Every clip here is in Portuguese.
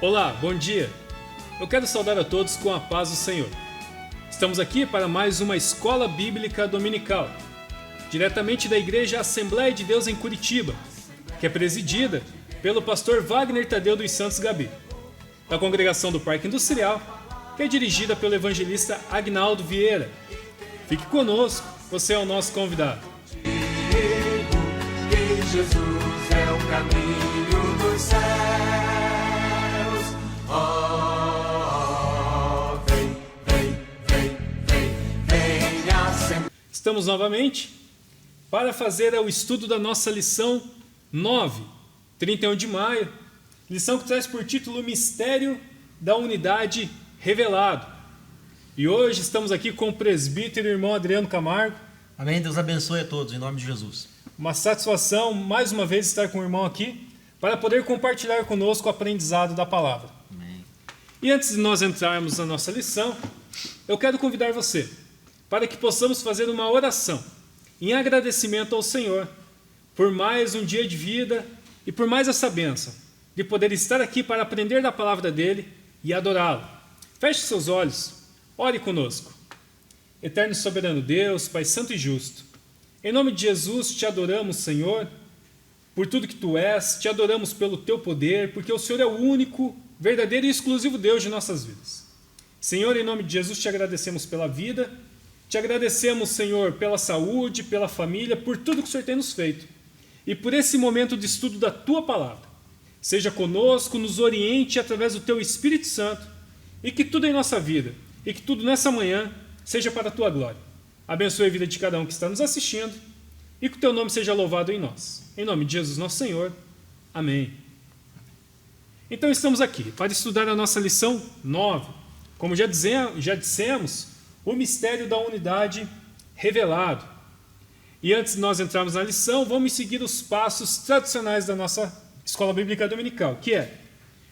Olá, bom dia! Eu quero saudar a todos com a paz do Senhor. Estamos aqui para mais uma Escola Bíblica Dominical, diretamente da Igreja Assembleia de Deus em Curitiba, que é presidida pelo pastor Wagner Tadeu dos Santos Gabi, da congregação do Parque Industrial, que é dirigida pelo evangelista Agnaldo Vieira. Fique conosco, você é o nosso convidado. Que Jesus é o caminho dos céus. Oh, venha. Estamos novamente para fazer o estudo da nossa lição 9, 31 de maio, lição que traz por título Mistério da Unidade Revelado. E hoje estamos aqui com o presbítero e irmão Adriano Camargo. Amém, Deus abençoe a todos, em nome de Jesus. Uma satisfação, mais uma vez, estar com o irmão aqui para poder compartilhar conosco o aprendizado da palavra. Amém. E antes de nós entrarmos na nossa lição, eu quero convidar você para que possamos fazer uma oração em agradecimento ao Senhor por mais um dia de vida e por mais essa bênção de poder estar aqui para aprender da palavra dele e adorá-lo. Feche seus olhos, ore conosco. Eterno e soberano Deus, Pai santo e justo, em nome de Jesus te adoramos, Senhor, por tudo que tu és, te adoramos pelo teu poder, porque o Senhor é o único, verdadeiro e exclusivo Deus de nossas vidas. Senhor, em nome de Jesus te agradecemos pela vida, te agradecemos, Senhor, pela saúde, pela família, por tudo que o Senhor tem nos feito e por esse momento de estudo da tua palavra. Seja conosco, nos oriente através do teu Espírito Santo e que tudo em nossa vida e que tudo nessa manhã seja para a tua glória. Abençoe a vida de cada um que está nos assistindo e que o teu nome seja louvado em nós. Em nome de Jesus, nosso Senhor. Amém. Então estamos aqui para estudar a nossa lição 9. Como já dissemos, o mistério da unidade revelado. E antes de nós entrarmos na lição, vamos seguir os passos tradicionais da nossa Escola Bíblica Dominical, que é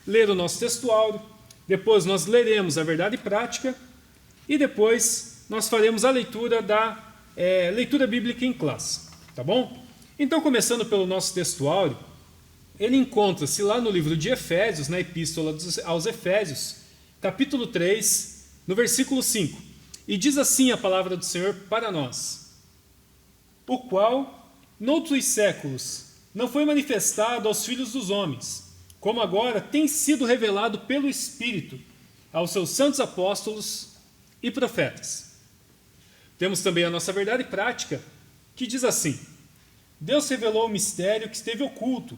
ler o nosso textuário, depois nós leremos a verdade prática e depois nós faremos a leitura da leitura bíblica em classe, tá bom? Então, começando pelo nosso textuário, ele encontra-se lá no livro de Efésios, na Epístola aos Efésios, capítulo 3, no versículo 5. E diz assim a palavra do Senhor para nós: o qual, noutros séculos, não foi manifestado aos filhos dos homens, como agora tem sido revelado pelo Espírito aos seus santos apóstolos e profetas. Temos também a nossa verdade prática, que diz assim: Deus revelou o mistério que esteve oculto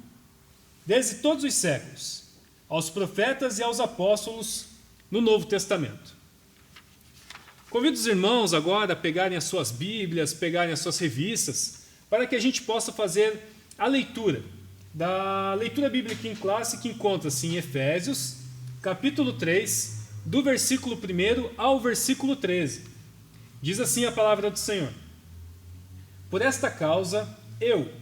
desde todos os séculos, aos profetas e aos apóstolos no Novo Testamento. Convido os irmãos agora a pegarem as suas Bíblias, pegarem as suas revistas, para que a gente possa fazer a leitura da leitura bíblica em classe, que encontra-se em Efésios, capítulo 3, do versículo 1 ao versículo 13. Diz assim a palavra do Senhor: por esta causa, eu,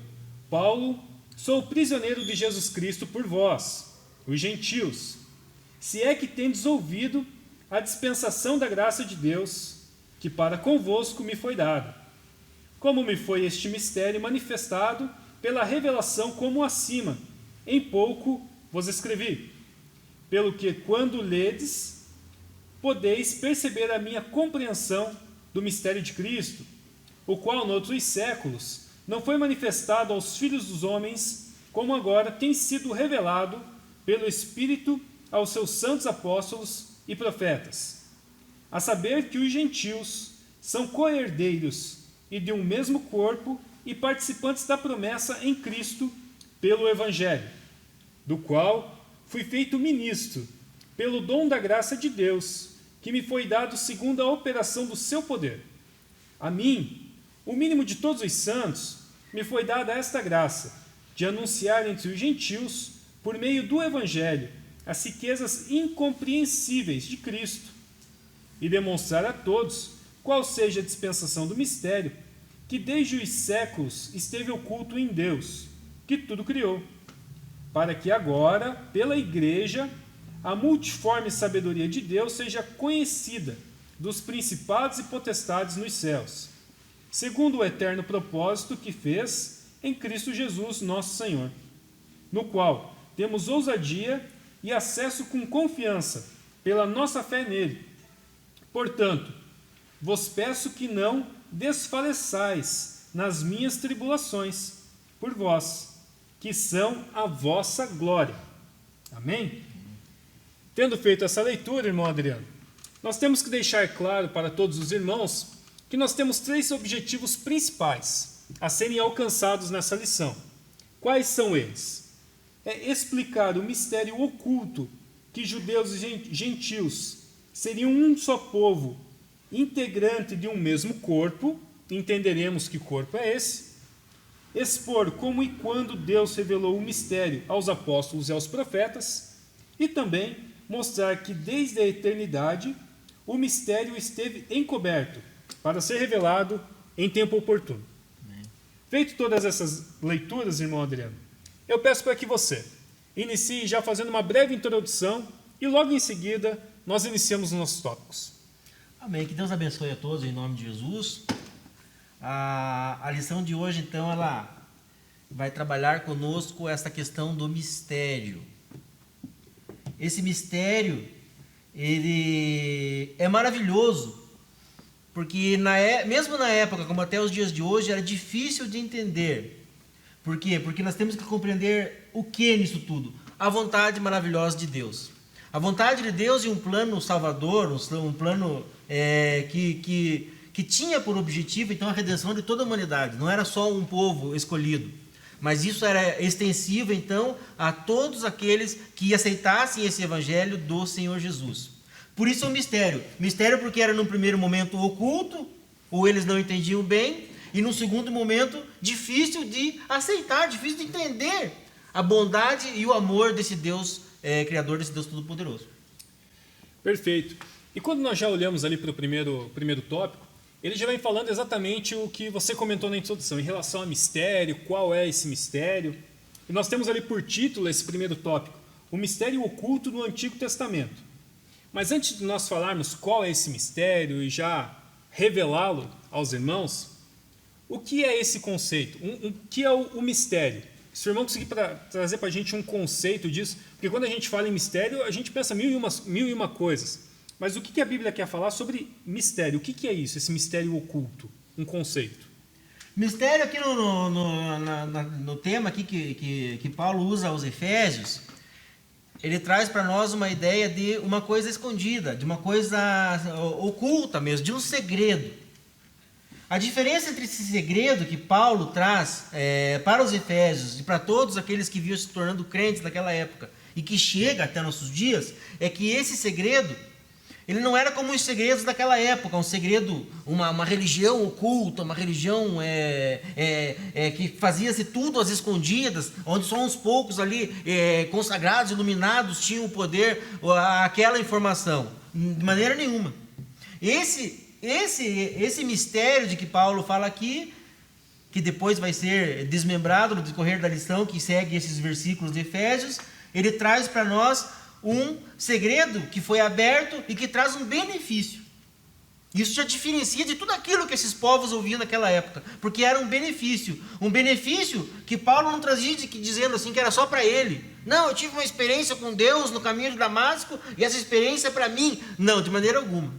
Paulo, sou prisioneiro de Jesus Cristo por vós, os gentios, se é que tendes ouvido a dispensação da graça de Deus, que para convosco me foi dada. Como me foi este mistério manifestado pela revelação como acima, em pouco vos escrevi, pelo que quando ledes, podeis perceber a minha compreensão do mistério de Cristo, o qual noutros séculos não foi manifestado aos filhos dos homens, como agora tem sido revelado pelo Espírito aos seus santos apóstolos e profetas, a saber que os gentios são co-herdeiros e de um mesmo corpo e participantes da promessa em Cristo pelo Evangelho, do qual fui feito ministro pelo dom da graça de Deus, que me foi dado segundo a operação do seu poder. A mim, o mínimo de todos os santos, me foi dada esta graça, de anunciar entre os gentios, por meio do Evangelho, as riquezas incompreensíveis de Cristo, e demonstrar a todos qual seja a dispensação do mistério, que desde os séculos esteve oculto em Deus, que tudo criou, para que agora, pela Igreja, a multiforme sabedoria de Deus seja conhecida dos principados e potestades nos céus, segundo o eterno propósito que fez em Cristo Jesus, nosso Senhor, no qual temos ousadia e acesso com confiança pela nossa fé nele. Portanto, vos peço que não desfaleçais nas minhas tribulações por vós, que são a vossa glória. Amém? Tendo feito essa leitura, irmão Adriano, nós temos que deixar claro para todos os irmãos que nós temos 3 objetivos principais a serem alcançados nessa lição. Quais são eles? É explicar o mistério oculto que judeus e gentios seriam um só povo, integrante de um mesmo corpo, entenderemos que corpo é esse, expor como e quando Deus revelou o mistério aos apóstolos e aos profetas, e também mostrar que desde a eternidade o mistério esteve encoberto para ser revelado em tempo oportuno. Feito todas essas leituras, irmão Adriano, eu peço para que você inicie já fazendo uma breve introdução e logo em seguida nós iniciamos os nossos tópicos. Amém. Que Deus abençoe a todos em nome de Jesus. A lição de hoje, então, ela vai trabalhar conosco essa questão do mistério. Esse mistério, ele é maravilhoso, porque mesmo na época, como até os dias de hoje, era difícil de entender. Por quê? Porque nós temos que compreender o que nisso tudo? A vontade maravilhosa de Deus. A vontade de Deus e um plano salvador, um plano que tinha por objetivo, então, a redenção de toda a humanidade. Não era só um povo escolhido, mas isso era extensivo, então, a todos aqueles que aceitassem esse evangelho do Senhor Jesus. Por isso é um mistério. Mistério porque era num primeiro momento oculto, ou eles não entendiam bem, e num segundo momento difícil de aceitar, difícil de entender a bondade e o amor desse Deus Criador, desse Deus Todo-Poderoso. Perfeito. E quando nós já olhamos ali para o primeiro tópico, ele já vem falando exatamente o que você comentou na introdução, em relação a mistério, qual é esse mistério. E nós temos ali por título esse primeiro tópico, o mistério oculto no Antigo Testamento. Mas antes de nós falarmos qual é esse mistério e já revelá-lo aos irmãos, o que é esse conceito? O que é o mistério? Se o irmão conseguir trazer para a gente um conceito disso, porque quando a gente fala em mistério, a gente pensa mil e uma coisas. Mas o que a Bíblia quer falar sobre mistério? O que é isso, esse mistério oculto? Um conceito. Mistério aqui no tema aqui que Paulo usa aos Efésios, ele traz para nós uma ideia de uma coisa escondida, de uma coisa oculta mesmo, de um segredo. A diferença entre esse segredo que Paulo traz para os Efésios e para todos aqueles que vinham se tornando crentes naquela época e que chega até nossos dias, é que esse segredo, ele não era como os segredos daquela época, um segredo, uma religião oculta, uma religião que fazia-se tudo às escondidas, onde só uns poucos ali, consagrados, iluminados, tinham o poder, aquela informação. De maneira nenhuma. Esse mistério de que Paulo fala aqui, que depois vai ser desmembrado no decorrer da lição, que segue esses versículos de Efésios, ele traz para nós um segredo que foi aberto e que traz um benefício. Isso já diferencia de tudo aquilo que esses povos ouviam naquela época, porque era um benefício que Paulo não trazia dizendo assim que era só para ele. Não, eu tive uma experiência com Deus no caminho de Damasco e essa experiência é para mim. Não, de maneira alguma.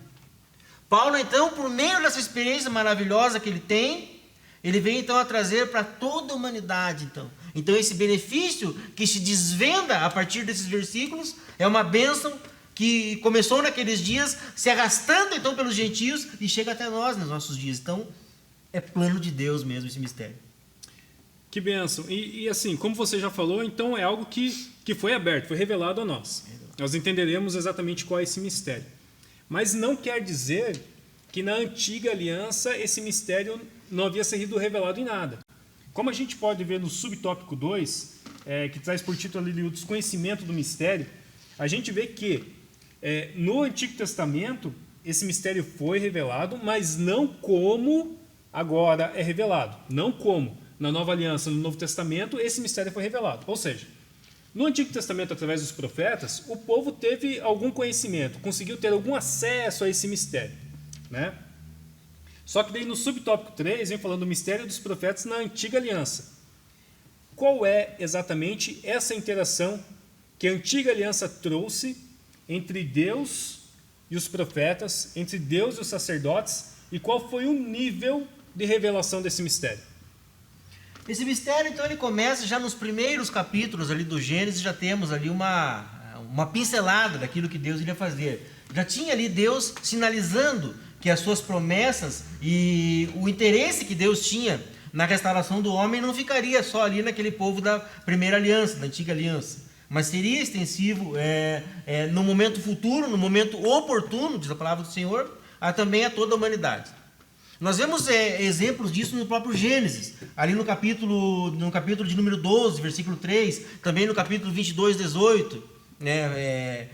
Paulo, então, por meio dessa experiência maravilhosa que ele tem, ele vem então a trazer para toda a humanidade. Então esse benefício que se desvenda a partir desses versículos é uma bênção que começou naqueles dias, se arrastando então pelos gentios e chega até nós nos nossos dias. Então é plano de Deus mesmo esse mistério. Que bênção. E assim, como você já falou, então é algo que foi aberto, foi revelado a nós. Nós entenderemos exatamente qual é esse mistério. Mas não quer dizer que na antiga aliança esse mistério não havia sido revelado em nada. Como a gente pode ver no subtópico 2, que traz por título ali o desconhecimento do mistério, a gente vê que no Antigo Testamento esse mistério foi revelado, mas não como agora é revelado. Não como na Nova Aliança, no Novo Testamento, esse mistério foi revelado. Ou seja, no Antigo Testamento, através dos profetas, o povo teve algum conhecimento, conseguiu ter algum acesso a esse mistério, né? Só que daí no subtópico 3 vem falando do mistério dos profetas na Antiga Aliança. Qual é exatamente essa interação que a antiga aliança trouxe entre Deus e os profetas, entre Deus e os sacerdotes, e qual foi o nível de revelação desse mistério? Esse mistério, então, ele começa já nos primeiros capítulos ali do Gênesis, já temos ali uma pincelada daquilo que Deus iria fazer. Já tinha ali Deus sinalizando que as suas promessas e o interesse que Deus tinha na restauração do homem não ficaria só ali naquele povo da primeira aliança, da antiga aliança, mas seria extensivo no momento futuro, no momento oportuno, diz a palavra do Senhor, também a toda a humanidade. Nós vemos exemplos disso no próprio Gênesis, ali no capítulo de número 12, versículo 3, também no capítulo 22, 18,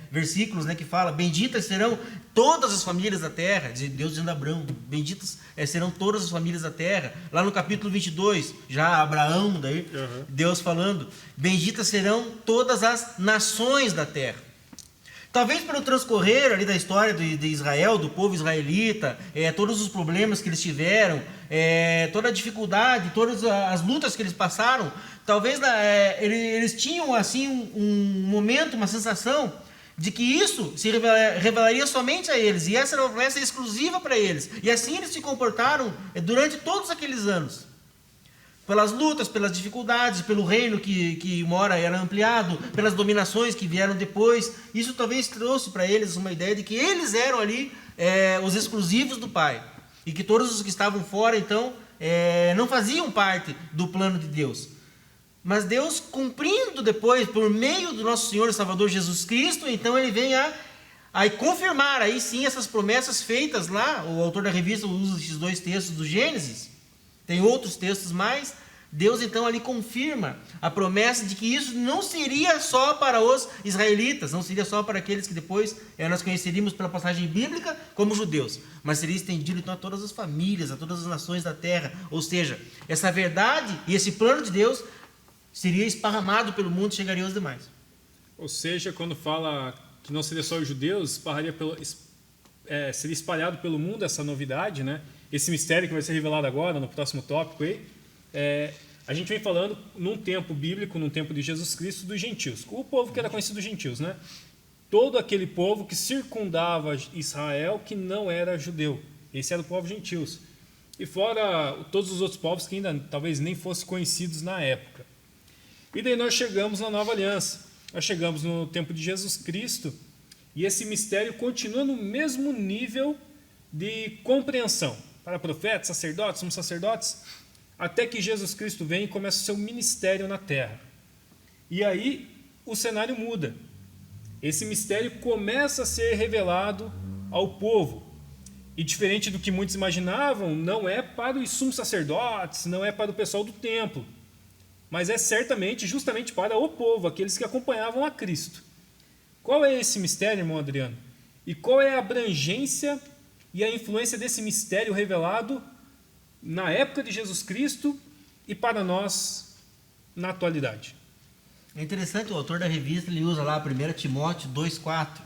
versículos que fala: benditas serão todas as famílias da terra, Deus dizendo a Abraão, benditas serão todas as famílias da terra. Lá no capítulo 22, já Abraão, daí, Deus falando: benditas serão todas as nações da terra. Talvez pelo transcorrer ali da história de Israel, do povo israelita, todos os problemas que eles tiveram, toda a dificuldade, todas as lutas que eles passaram, talvez eles tinham assim um momento, uma sensação de que isso se revelaria somente a eles, e essa era uma promessa exclusiva para eles. E assim eles se comportaram durante todos aqueles anos. Pelas lutas, pelas dificuldades, pelo reino que uma hora era ampliado, pelas dominações que vieram depois. Isso talvez trouxe para eles uma ideia de que eles eram ali os exclusivos do Pai. E que todos os que estavam fora, então, não faziam parte do plano de Deus. Mas Deus, cumprindo depois, por meio do nosso Senhor e Salvador Jesus Cristo, então ele vem a confirmar aí sim essas promessas feitas lá. O autor da revista usa esses 2 textos do Gênesis. Tem outros textos mais. Deus então ali confirma a promessa de que isso não seria só para os israelitas, não seria só para aqueles que depois nós conheceríamos pela passagem bíblica como judeus, mas seria estendido então a todas as famílias, a todas as nações da terra. Ou seja, essa verdade e esse plano de Deus seria esparramado pelo mundo e chegaria aos demais. Ou seja, quando fala que não seria só os judeus, seria espalhado pelo mundo essa novidade, né? Esse mistério que vai ser revelado agora, no próximo tópico aí, a gente vem falando num tempo bíblico, num tempo de Jesus Cristo, dos gentios. O povo que era conhecido dos gentios, né? Todo aquele povo que circundava Israel, que não era judeu. Esse era o povo gentios. E fora todos os outros povos que ainda talvez nem fossem conhecidos na época. E daí nós chegamos na nova aliança. Nós chegamos no tempo de Jesus Cristo, e esse mistério continua no mesmo nível de compreensão para profetas, sacerdotes, sumos sacerdotes, até que Jesus Cristo vem e começa o seu ministério na terra. E aí o cenário muda. Esse mistério começa a ser revelado ao povo. E diferente do que muitos imaginavam, não é para os sumos sacerdotes, não é para o pessoal do templo, mas é certamente, justamente para o povo, aqueles que acompanhavam a Cristo. Qual é esse mistério, irmão Adriano? E qual é a abrangência e a influência desse mistério revelado na época de Jesus Cristo e para nós na atualidade? É interessante, o autor da revista ele usa lá 1 Timóteo 2,4.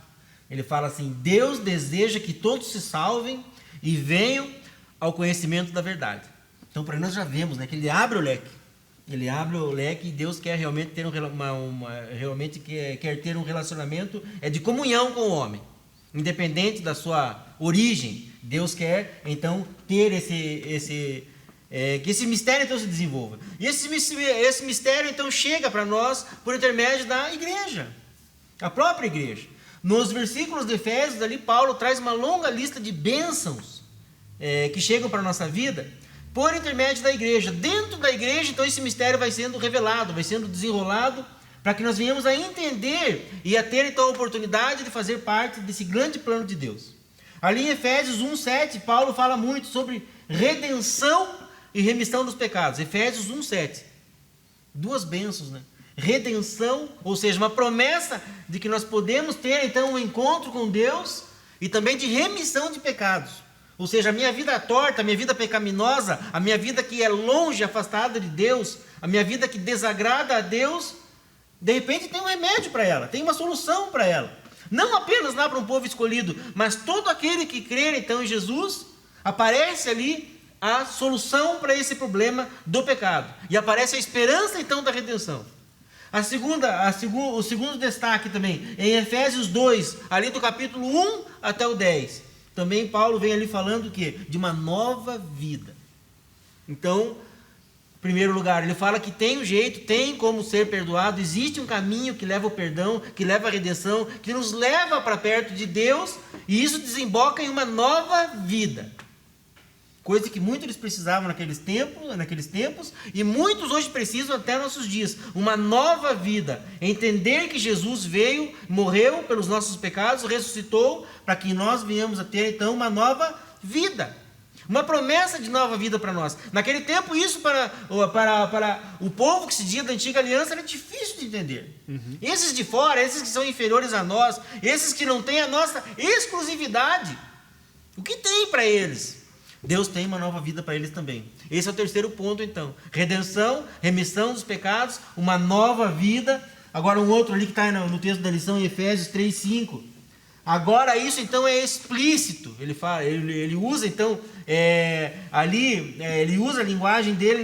Ele fala assim: Deus deseja que todos se salvem e venham ao conhecimento da verdade. Então, para nós já vemos, que ele abre o leque. Ele abre o leque e Deus quer realmente ter quer ter um relacionamento de comunhão com o homem. Independente da sua origem, Deus quer então ter que esse mistério então se desenvolva. E esse mistério então chega para nós por intermédio da igreja, a própria igreja. Nos versículos de Efésios, ali Paulo traz uma longa lista de bênçãos que chegam para a nossa vida por intermédio da igreja. Dentro da igreja, então, esse mistério vai sendo revelado, vai sendo desenrolado, para que nós venhamos a entender e a ter então a oportunidade de fazer parte desse grande plano de Deus. Ali em Efésios 1,7, Paulo fala muito sobre redenção e remissão dos pecados. Efésios 1,7. 2 bênçãos, Redenção, ou seja, uma promessa de que nós podemos ter então um encontro com Deus, e também de remissão de pecados. Ou seja, a minha vida torta, a minha vida pecaminosa, a minha vida que é longe, afastada de Deus, a minha vida que desagrada a Deus, de repente tem um remédio para ela, tem uma solução para ela. Não apenas lá para um povo escolhido, mas todo aquele que crer então em Jesus, aparece ali a solução para esse problema do pecado. E aparece a esperança então da redenção. O segundo destaque também, em Efésios 2, ali do capítulo 1 até o 10. Também Paulo vem ali falando o quê? De uma nova vida. Então, em primeiro lugar, ele fala que tem um jeito, tem como ser perdoado, existe um caminho que leva ao perdão, que leva à redenção, que nos leva para perto de Deus, e isso desemboca em uma nova vida. Coisa que muitos eles precisavam naqueles tempos, e muitos hoje precisam até nossos dias. Uma nova vida. Entender que Jesus veio, morreu pelos nossos pecados, ressuscitou, para que nós venhamos a ter então uma nova vida. Uma promessa de nova vida para nós. Naquele tempo, isso para o povo que se dizia da antiga aliança era difícil de entender. Esses de fora, esses que são inferiores a nós, esses que não têm a nossa exclusividade, o que tem para eles? Deus tem uma nova vida para eles também. Esse é o terceiro ponto, então. Redenção, remissão dos pecados, uma nova vida. Agora um outro ali que está no texto da lição, em Efésios 3:5. Agora isso então é explícito. Ele fala, ele usa então ele usa a linguagem dele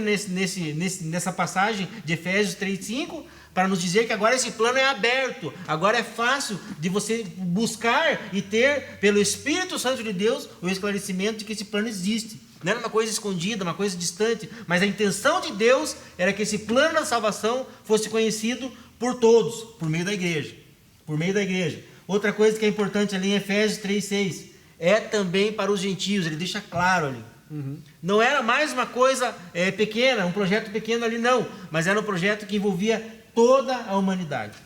nessa passagem de Efésios 3:5 para nos dizer que agora esse plano é aberto. Agora é fácil de você buscar e ter pelo Espírito Santo de Deus o esclarecimento de que esse plano existe. Não era uma coisa escondida, uma coisa distante, mas a intenção de Deus era que esse plano da salvação fosse conhecido por todos, por meio da igreja. Por meio da igreja. Outra coisa que é importante ali em Efésios 3:6 é também para os gentios, ele deixa claro ali. Não era mais uma coisa pequena, um projeto pequeno ali não, mas era um projeto que envolvia toda a humanidade.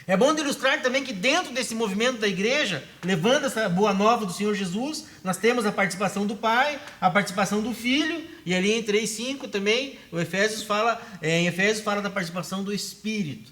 É bom de ilustrar também que dentro desse movimento da igreja, levando essa boa nova do Senhor Jesus, nós temos a participação do Pai, a participação do Filho, e ali em 3:5 também, em Efésios fala da participação do Espírito.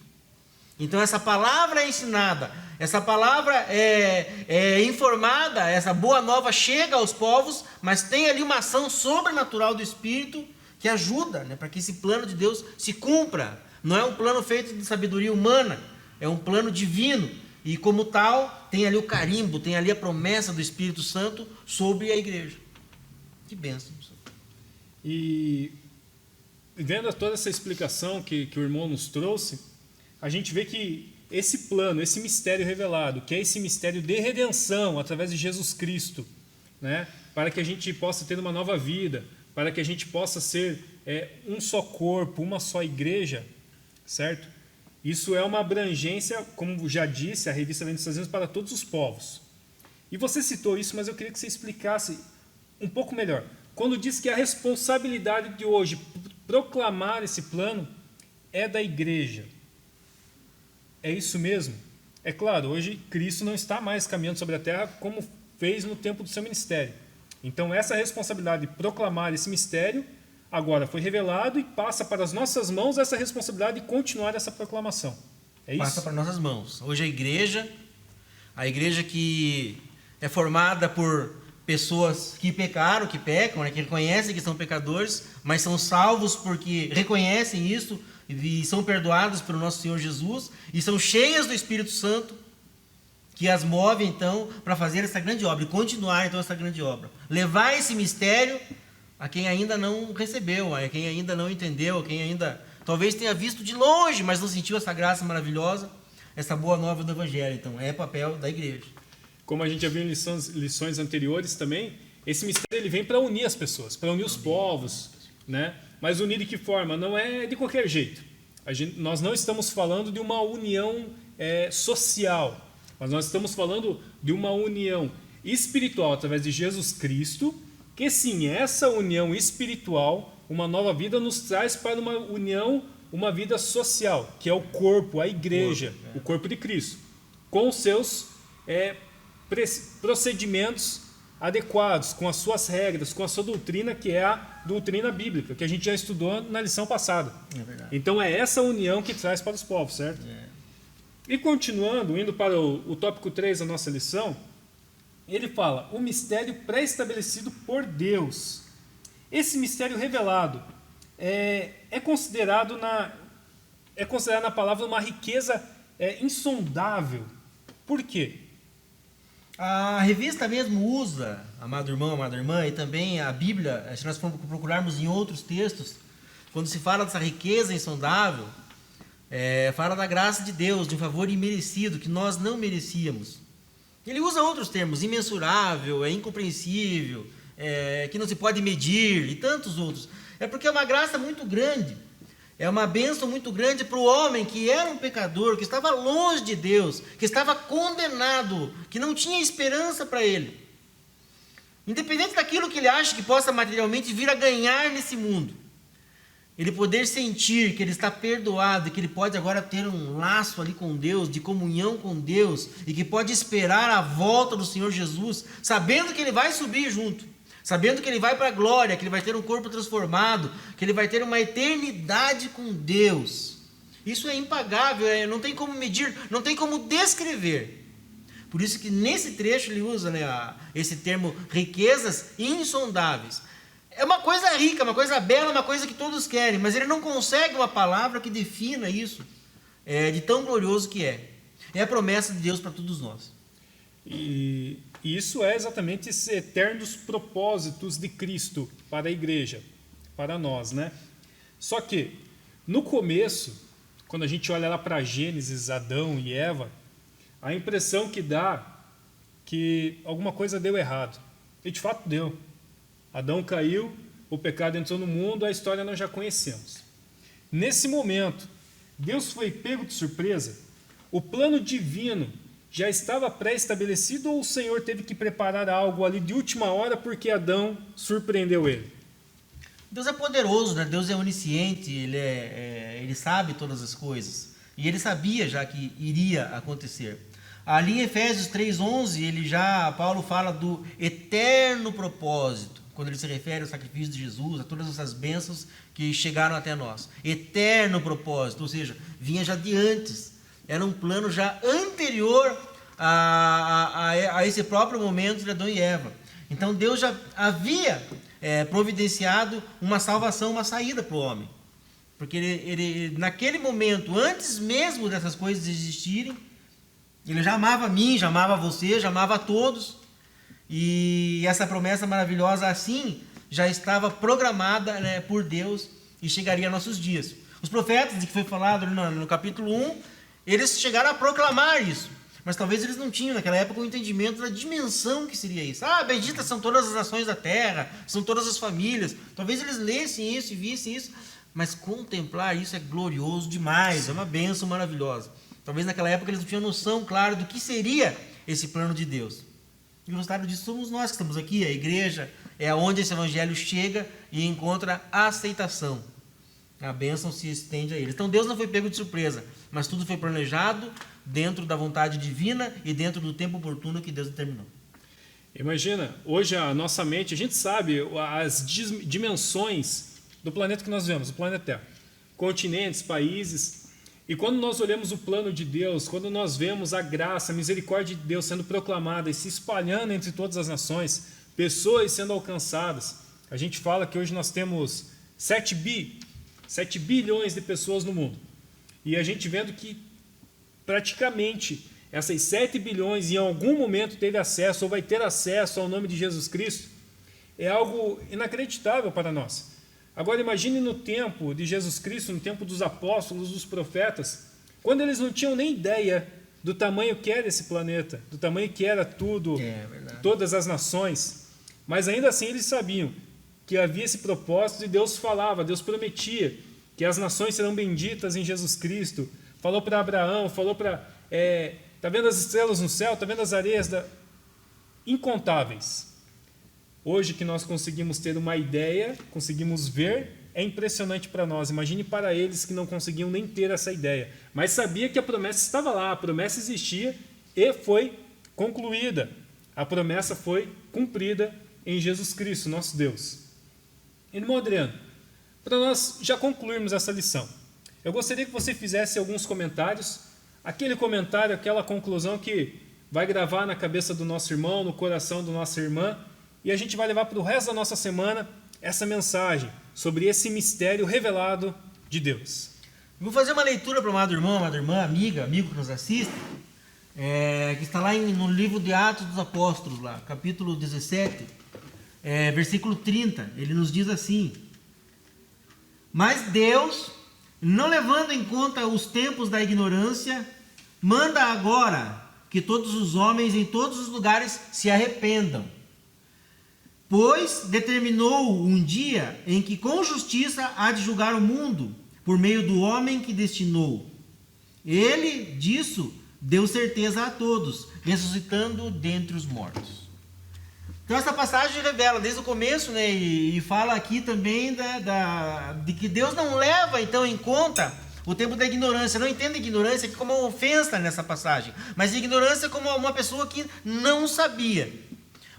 Então essa palavra é ensinada, essa palavra é informada, essa boa nova chega aos povos, mas tem ali uma ação sobrenatural do Espírito que ajuda, né, para que esse plano de Deus se cumpra. Não é um plano feito de sabedoria humana, é um plano divino. E como tal, tem ali o carimbo, tem ali a promessa do Espírito Santo sobre a igreja. Que bênção. E vendo toda essa explicação que o irmão nos trouxe, a gente vê que esse plano, esse mistério revelado, que é esse mistério de redenção através de Jesus Cristo, né, para que a gente possa ter uma nova vida, para que a gente possa ser um só corpo, uma só igreja, certo? Isso é uma abrangência, como já disse, a revista vem nos trazendo para todos os povos. E você citou isso, mas eu queria que você explicasse um pouco melhor. Quando diz que a responsabilidade de hoje proclamar esse plano é da igreja. É isso mesmo? É claro, hoje Cristo não está mais caminhando sobre a terra como fez no tempo do seu ministério. Então essa responsabilidade de proclamar esse mistério agora foi revelado e passa para as nossas mãos essa responsabilidade de continuar essa proclamação. É isso? Passa para nossas mãos. Hoje a igreja que é formada por pessoas que pecaram, que pecam, né, que reconhecem que são pecadores, mas são salvos porque reconhecem isso e são perdoados pelo nosso Senhor Jesus e são cheias do Espírito Santo que as move então para fazer essa grande obra e continuar então essa grande obra. Levar esse mistério a quem ainda não recebeu, a quem ainda não entendeu, a quem ainda talvez tenha visto de longe, mas não sentiu essa graça maravilhosa, essa boa nova do Evangelho. Então, é papel da igreja. Como a gente já viu em lições anteriores também, esse mistério ele vem para unir as pessoas, para unir os povos, né? Mas unir de que forma? Não é de qualquer jeito. Nós não estamos falando de uma união social, mas nós estamos falando de uma união espiritual através de Jesus Cristo, que sim, essa união espiritual, uma nova vida, nos traz para uma união, uma vida social, que é o corpo, a igreja, o corpo de Cristo, com os seus procedimentos adequados, com as suas regras, com a sua doutrina, que é a doutrina bíblica, que a gente já estudou na lição passada. É verdade. Então é essa união que traz para os povos, certo? E continuando, indo para o tópico 3 da nossa lição, ele fala, o mistério pré-estabelecido por Deus. Esse mistério revelado é considerado na palavra uma riqueza insondável. Por quê? A revista mesmo usa, amado irmão, amada irmã, e também a Bíblia, se nós procurarmos em outros textos, quando se fala dessa riqueza insondável, fala da graça de Deus, de um favor imerecido, que nós não merecíamos. Ele usa outros termos, imensurável, incompreensível, que não se pode medir, e tantos outros. É porque é uma graça muito grande, é uma bênção muito grande para o homem que era um pecador, que estava longe de Deus, que estava condenado, que não tinha esperança para ele. Independente daquilo que ele acha que possa materialmente vir a ganhar nesse mundo, ele poder sentir que ele está perdoado e que ele pode agora ter um laço ali com Deus, de comunhão com Deus, e que pode esperar a volta do Senhor Jesus, sabendo que ele vai subir junto, sabendo que ele vai para a glória, que ele vai ter um corpo transformado, que ele vai ter uma eternidade com Deus. Isso é impagável, não tem como medir, não tem como descrever. Por isso que nesse trecho ele usa, esse termo riquezas insondáveis. É uma coisa rica, uma coisa bela, uma coisa que todos querem, mas ele não consegue uma palavra que defina isso, de tão glorioso que é. É a promessa de Deus para todos nós. E isso é exatamente esses eternos propósitos de Cristo para a igreja, para nós, né? Só que, no começo, quando a gente olha lá para Gênesis, Adão e Eva, a impressão que dá que alguma coisa deu errado. E de fato deu. Adão caiu, o pecado entrou no mundo, a história nós já conhecemos. Nesse momento, Deus foi pego de surpresa? O plano divino já estava pré-estabelecido ou o Senhor teve que preparar algo ali de última hora porque Adão surpreendeu ele? Deus é poderoso, né? Deus é onisciente, ele sabe todas as coisas. E ele sabia já que iria acontecer. Ali em Efésios 3:11, Paulo fala do eterno propósito, quando ele se refere ao sacrifício de Jesus, a todas essas bênçãos que chegaram até nós. Eterno propósito, ou seja, vinha já de antes. Era um plano já anterior a esse próprio momento de Adão e Eva. Então Deus já havia providenciado uma salvação, uma saída para o homem. Porque ele, naquele momento, antes mesmo dessas coisas existirem, ele já amava a mim, já amava você, já amava a todos. E essa promessa maravilhosa assim já estava programada, né, por Deus e chegaria a nossos dias. Os profetas, de que foi falado no capítulo 1, eles chegaram a proclamar isso. Mas talvez eles não tinham naquela época o entendimento da dimensão que seria isso. Benditas são todas as nações da terra, são todas as famílias. Talvez eles lessem isso e vissem isso, mas contemplar isso é glorioso demais, é uma bênção maravilhosa. Talvez naquela época eles não tinham noção, claro, do que seria esse plano de Deus. E o resultado disso somos nós que estamos aqui, a igreja é onde esse evangelho chega e encontra aceitação. A bênção se estende a eles. Então Deus não foi pego de surpresa, mas tudo foi planejado dentro da vontade divina e dentro do tempo oportuno que Deus determinou. Imagina, hoje a nossa mente, a gente sabe as dimensões do planeta que nós vemos, o planeta Terra. Continentes, países. E quando nós olhamos o plano de Deus, quando nós vemos a graça, a misericórdia de Deus sendo proclamada e se espalhando entre todas as nações, pessoas sendo alcançadas, a gente fala que hoje nós temos 7 bilhões de pessoas no mundo. E a gente vendo que praticamente essas 7 bilhões em algum momento teve acesso ou vai ter acesso ao nome de Jesus Cristo, é algo inacreditável para nós. Agora imagine no tempo de Jesus Cristo, no tempo dos apóstolos, dos profetas, quando eles não tinham nem ideia do tamanho que era esse planeta, do tamanho que era tudo, todas as nações, mas ainda assim eles sabiam que havia esse propósito e Deus falava, Deus prometia que as nações serão benditas em Jesus Cristo. Falou para Abraão, falou para... Está vendo as estrelas no céu? Está vendo as areias incontáveis. Hoje que nós conseguimos ter uma ideia, conseguimos ver, é impressionante para nós. Imagine para eles que não conseguiam nem ter essa ideia. Mas sabia que a promessa estava lá, a promessa existia e foi concluída. A promessa foi cumprida em Jesus Cristo, nosso Deus. Irmão Adriano, para nós já concluirmos essa lição, eu gostaria que você fizesse alguns comentários, aquele comentário, aquela conclusão que vai gravar na cabeça do nosso irmão, no coração da nossa irmã, e a gente vai levar para o resto da nossa semana essa mensagem sobre esse mistério revelado de Deus. Vou fazer uma leitura para o amado irmão, amada irmã, amigo que nos assiste, que está lá no livro de Atos dos Apóstolos, lá, capítulo 17, versículo 30. Ele nos diz assim: mas Deus não levando em conta os tempos da ignorância, manda agora que todos os homens em todos os lugares se arrependam. Pois determinou um dia em que com justiça há de julgar o mundo, por meio do homem que destinou. Ele, disso, deu certeza a todos, ressuscitando dentre os mortos. Então essa passagem revela desde o começo, né, e fala aqui também de que Deus não leva então em conta o tempo da ignorância. Não entenda a ignorância aqui como uma ofensa nessa passagem, mas a ignorância como uma pessoa que não sabia.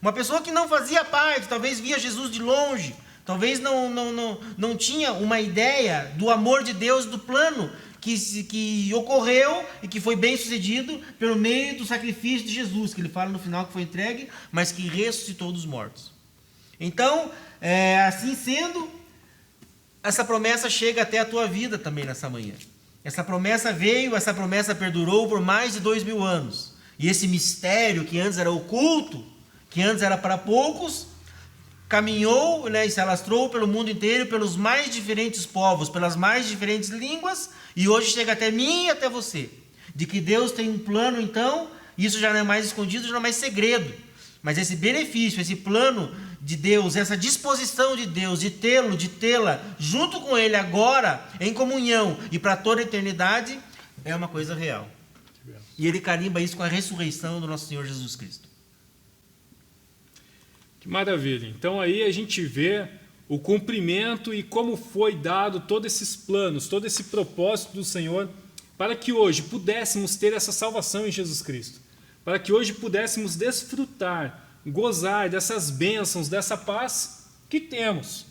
Uma pessoa que não fazia parte, talvez via Jesus de longe, talvez não tinha uma ideia do amor de Deus, do plano que ocorreu e que foi bem sucedido pelo meio do sacrifício de Jesus, que ele fala no final que foi entregue, mas que ressuscitou dos mortos. Então, assim sendo, essa promessa chega até a tua vida também nessa manhã. Essa promessa veio, essa promessa perdurou por mais de 2000 anos. E esse mistério que antes era oculto, que antes era para poucos, caminhou, né, e se alastrou pelo mundo inteiro, pelos mais diferentes povos, pelas mais diferentes línguas, e hoje chega até mim e até você. De que Deus tem um plano, então, isso já não é mais escondido, já não é mais segredo. Mas esse benefício, esse plano de Deus, essa disposição de Deus de tê-lo, de tê-la junto com Ele agora, em comunhão e para toda a eternidade, é uma coisa real. E Ele carimba isso com a ressurreição do nosso Senhor Jesus Cristo. Que maravilha. Então aí a gente vê o cumprimento e como foi dado todos esses planos, todo esse propósito do Senhor para que hoje pudéssemos ter essa salvação em Jesus Cristo. Para que hoje pudéssemos desfrutar, gozar dessas bênçãos, dessa paz que temos.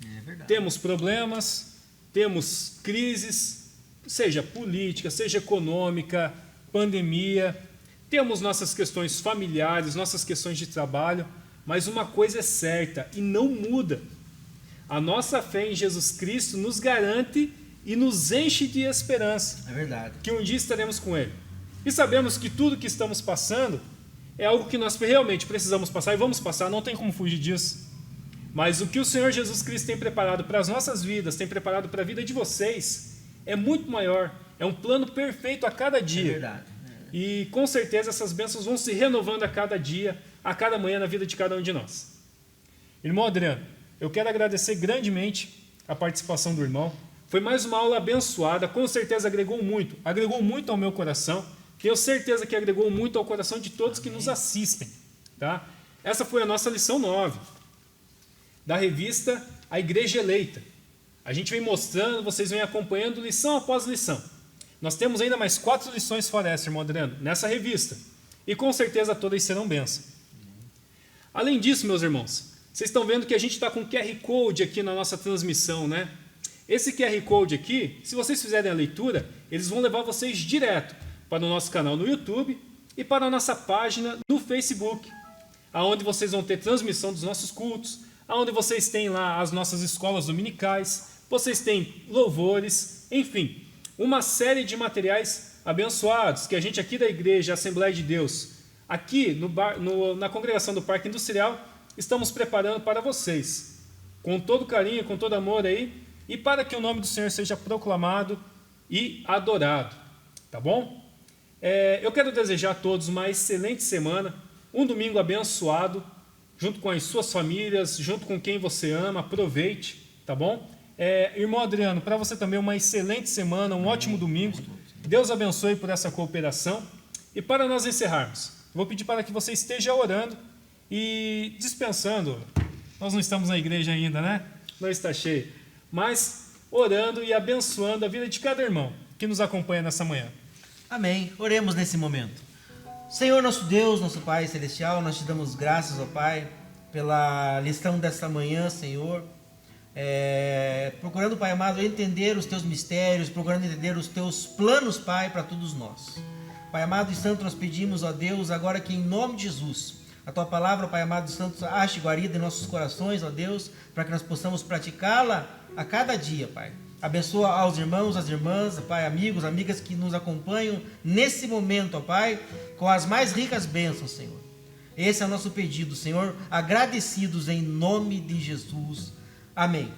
É verdade. Temos problemas, temos crises, seja política, seja econômica, pandemia, temos nossas questões familiares, nossas questões de trabalho, mas uma coisa é certa e não muda. A nossa fé em Jesus Cristo nos garante e nos enche de esperança. É verdade. Que um dia estaremos com Ele. E sabemos que tudo que estamos passando é algo que nós realmente precisamos passar e vamos passar, não tem como fugir disso. Mas o que o Senhor Jesus Cristo tem preparado para as nossas vidas, tem preparado para a vida de vocês, é muito maior. É um plano perfeito a cada dia. É verdade. E com certeza essas bênçãos vão se renovando a cada dia, a cada manhã na vida de cada um de nós. Irmão Adriano, eu quero agradecer grandemente a participação do irmão. Foi mais uma aula abençoada, com certeza agregou muito ao meu coração. Tenho certeza que agregou muito ao coração de todos que nos assistem. Tá? Essa foi a nossa lição 9, da revista A Igreja Eleita. A gente vem mostrando, vocês vêm acompanhando lição após lição. Nós temos ainda mais 4 lições fora essa, irmão Adriano, nessa revista. E com certeza todas serão bênção. Além disso, meus irmãos, vocês estão vendo que a gente está com QR Code aqui na nossa transmissão, né? Esse QR Code aqui, se vocês fizerem a leitura, eles vão levar vocês direto para o nosso canal no YouTube e para a nossa página no Facebook, aonde vocês vão ter transmissão dos nossos cultos, aonde vocês têm lá as nossas escolas dominicais, vocês têm louvores, enfim, uma série de materiais abençoados que a gente aqui da Igreja Assembleia de Deus, aqui na congregação do Parque Industrial, estamos preparando para vocês, com todo carinho, com todo amor aí, e para que o nome do Senhor seja proclamado e adorado, tá bom? Eu quero desejar a todos uma excelente semana, um domingo abençoado, junto com as suas famílias, junto com quem você ama, aproveite, tá bom? Irmão Adriano, para você também uma excelente semana, um ótimo domingo, Deus abençoe por essa cooperação, e para nós encerrarmos, vou pedir para que você esteja orando e dispensando, nós não estamos na igreja ainda, né? Não está cheio, mas orando e abençoando a vida de cada irmão que nos acompanha nessa manhã. Amém. Oremos nesse momento. Senhor nosso Deus, nosso Pai Celestial, nós te damos graças, ó Pai, pela lição desta manhã, Senhor. Procurando, Pai amado, entender os teus mistérios, procurando entender os teus planos, Pai, para todos nós. Pai amado e santo, nós pedimos, ó Deus, agora que em nome de Jesus, a tua palavra, Pai amado e santo, ache guarida em nossos corações, ó Deus, para que nós possamos praticá-la a cada dia, Pai. Abençoa aos irmãos, às irmãs, Pai, amigos, amigas que nos acompanham nesse momento, ó Pai, com as mais ricas bênçãos, Senhor. Esse é o nosso pedido, Senhor, agradecidos em nome de Jesus. Amém.